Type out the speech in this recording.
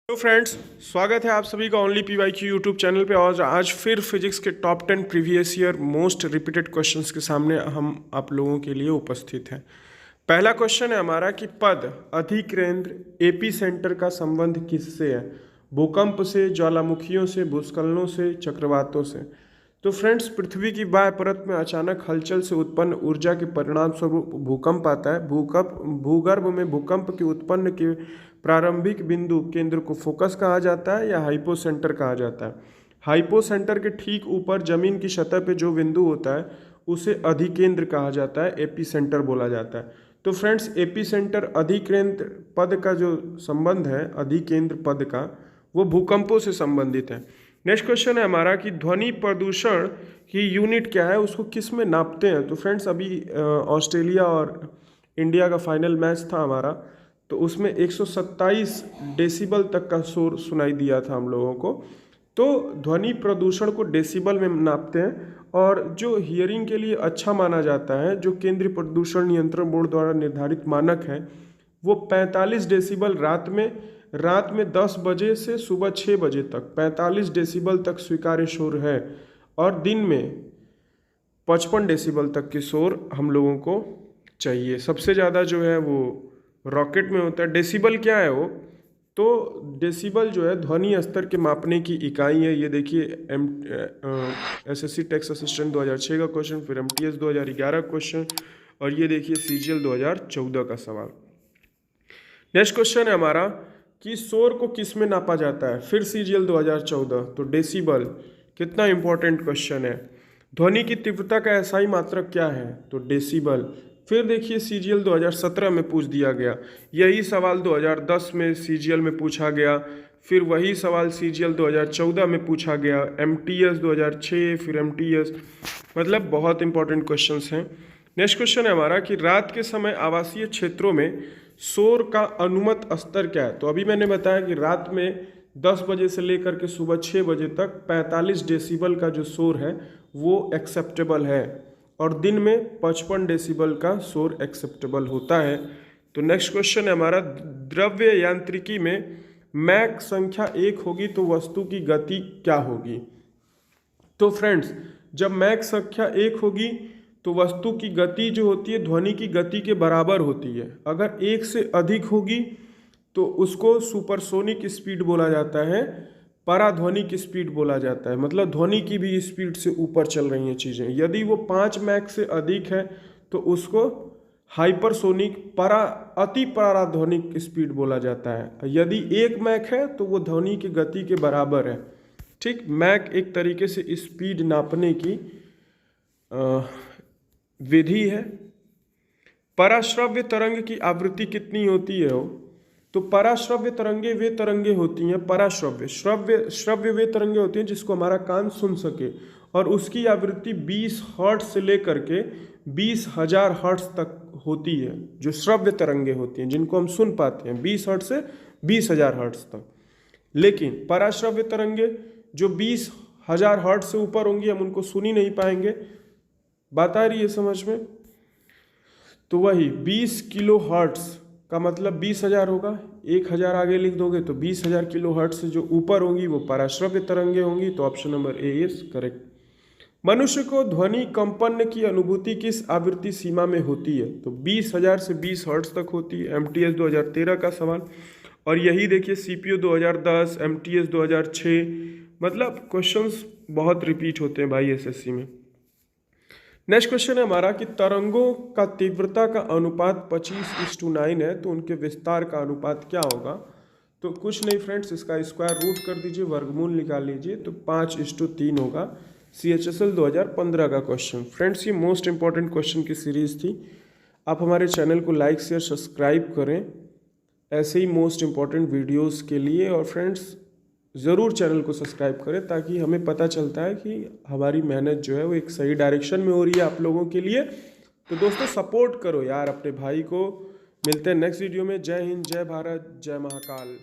तो फ्रेंड्स, स्वागत है आप सभी का ओनली PYQ यूट्यूब चैनल पे। और आज फिर फिजिक्स के top 10 previous year most repeated questions के सामने हम आप लोगों के लिए उपस्थित हैं। पहला क्वेश्चन है हमारा कि पद अधिकेंद्र एपी सेंटर का संबंध किससे है? भूकंप से, ज्वालामुखियों से, भूस्खलनों से, चक्रवातों से। तो फ्रेंड्स, पृथ्वी की बाह्य परत में अचानक हलचल से उत्पन्न ऊर्जा के परिणाम स्वरूप भूकंप आता है। भूगर्भ में भूकंप के उत्पन्न के प्रारंभिक बिंदु केंद्र को फोकस कहा जाता है या हाइपोसेंटर कहा जाता है। हाइपोसेंटर के ठीक ऊपर जमीन की सतह पे जो बिंदु होता है उसे अधिकेंद्र कहा जाता है, एपीसेंटर बोला जाता है। तो फ्रेंड्स, एपीसेंटर अधिकेंद्र पद का जो संबंध है, अधिकेंद्र पद का, वो भूकंपों से संबंधित है। नेक्स्ट क्वेश्चन है हमारा कि ध्वनि प्रदूषण की यूनिट क्या है, उसको किस में नापते हैं? तो फ्रेंड्स, अभी ऑस्ट्रेलिया और इंडिया का फाइनल मैच था हमारा, तो उसमें 127 डेसिबल तक का शोर सुनाई दिया था हम लोगों को। तो ध्वनि प्रदूषण को डेसिबल में नापते हैं। और जो हियरिंग के लिए अच्छा माना जाता है, जो केंद्रीय प्रदूषण नियंत्रण बोर्ड द्वारा निर्धारित मानक है, वो 45 डेसिबल रात में 10 बजे से सुबह 6 बजे तक 45 डेसिबल तक स्वीकार्य शोर है। और दिन में 55 डेसिबल तक की शोर हम लोगों को चाहिए। सबसे ज़्यादा जो है वो रॉकेट में होता है। डेसिबल क्या है वो? तो डेसिबल जो है ध्वनि स्तर के मापने की इकाई है। ये देखिए, SSC टेक्स्ट असिस्टेंट 2006 का क्वेश्चन, फिर MTS 2011 क्वेश्चन, और ये देखिए CGL 2014 का सवाल। नेक्स्ट क्वेश्चन है हमारा कि शोर को किस में नापा जाता है? फिर CGL 2014, तो डेसिबल। कितना इंपॉर्टेंट क्वेश्चन है। ध्वनि की तीव्रता का एसआई मात्रक क्या है? तो डेसिबल। फिर देखिए CGL 2017 में पूछ दिया गया, यही सवाल 2010 में CGL में पूछा गया, फिर वही सवाल CGL 2014 में पूछा गया, MTS 2006, फिर MTS, मतलब बहुत इंपॉर्टेंट क्वेश्चंस हैं। नेक्स्ट क्वेश्चन है हमारा कि रात के समय आवासीय क्षेत्रों में शोर का अनुमत स्तर क्या है? तो अभी मैंने बताया कि रात में 10 बजे से लेकर के सुबह 6 बजे तक 45 डेसिबल का जो शोर है वो एक्सेप्टेबल है, और दिन में 55 डेसिबल का शोर एक्सेप्टेबल होता है। तो नेक्स्ट क्वेश्चन है हमारा, द्रव्य यांत्रिकी में मैक संख्या 1 होगी तो वस्तु की गति क्या होगी? तो फ्रेंड्स, जब मैक संख्या 1 होगी तो वस्तु की गति जो होती है ध्वनि की गति के बराबर होती है। अगर 1 से अधिक होगी तो उसको सुपरसोनिक स्पीड बोला जाता है, पराध्वनिक स्पीड बोला जाता है, मतलब ध्वनि की भी स्पीड से ऊपर चल रही हैं चीज़ें। यदि वो 5 मैक से अधिक है तो उसको हाइपरसोनिक अति पराध्वनिक स्पीड बोला जाता है। यदि 1 मैक है तो वो ध्वनि की गति के बराबर है। ठीक, मैक एक तरीके से स्पीड नापने की विधि है। पराश्रव्य तरंग की आवृत्ति कितनी होती है? तो पराश्रव्य तरंगे वे तरंगे होती हैं, श्रव्य वे तरंगे होती हैं जिसको हमारा कान सुन सके, और उसकी आवृत्ति 20 हर्ट्ज से लेकर के 20,000 हर्ट्ज तक होती है। जो श्रव्य तरंगे होती हैं जिनको हम सुन पाते हैं 20 हर्ट्ज से 20,000 हर्ट्ज तक। लेकिन पराश्रव्य तरंगे जो 20,000 हर्ट्ज से ऊपर होंगी हम उनको सुन ही नहीं पाएंगे। बात आ रही है समझ में? तो वही 20 किलो हर्ट्ज का मतलब 20,000 होगा, 1,000 आगे लिख दोगे तो 20,000 किलो हर्ट्ज से जो ऊपर होंगी वो पराश्रव्य तरंगे होंगी। तो option number A is correct. मनुष्य को ध्वनि कंपन की अनुभूति किस आवृत्ति सीमा में होती है? तो 20,000 से 20 हर्ट्ज तक होती है, MTS 2013 का सवाल। और यही देखिए CPO 2010, MTS 2006, मतलब क्वेश्चंस बहुत रिपीट होते हैं भाई SSC में। नेक्स्ट क्वेश्चन है हमारा कि तरंगों का तीव्रता का अनुपात 25:9 है, तो उनके विस्तार का अनुपात क्या होगा? तो कुछ नहीं फ्रेंड्स, इसका स्क्वायर रूट कर दीजिए, वर्गमूल निकाल लीजिए, तो 5:3 होगा। CHSL 2015 का क्वेश्चन। फ्रेंड्स, ये मोस्ट इंपॉर्टेंट क्वेश्चन की सीरीज थी। आप हमारे चैनल को लाइक शेयर सब्सक्राइब करें ऐसे ही मोस्ट इंपॉर्टेंट वीडियोज़ के लिए। और फ्रेंड्स, ज़रूर चैनल को सब्सक्राइब करें ताकि हमें पता चलता है कि हमारी मेहनत जो है वो एक सही डायरेक्शन में हो रही है आप लोगों के लिए। तो दोस्तों, सपोर्ट करो यार अपने भाई को। मिलते हैं नेक्स्ट वीडियो में। जय हिंद, जय भारत, जय महाकाल।